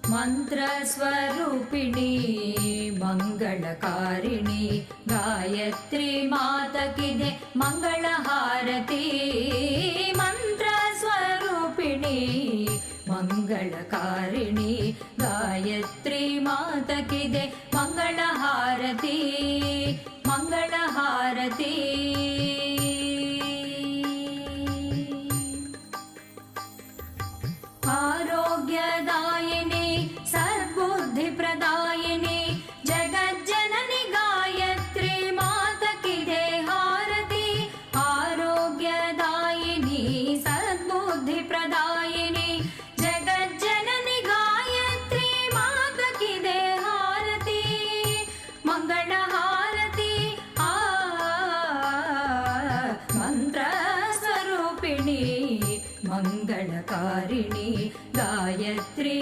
मंत्रस्वरूपिणी मंगलकारिणी गायत्री माता की दे मंगलहारती। मंत्रस्वरूपिणी मंगलकारिणी गायत्री माता की दे मंगलहारती मंगलहारती। आरोग्यदायिनी सद्बुद्धिप्रदायिनी जगज्जननी गायत्री माता की दे हारती। आरोग्यदायिनी सद्बुद्धिप्रदायिनी जगज्जननी गायत्री माता की दे हारती मंगलहारती। मंत्रस्वरूपिणी मंगलकारिणी गायत्री।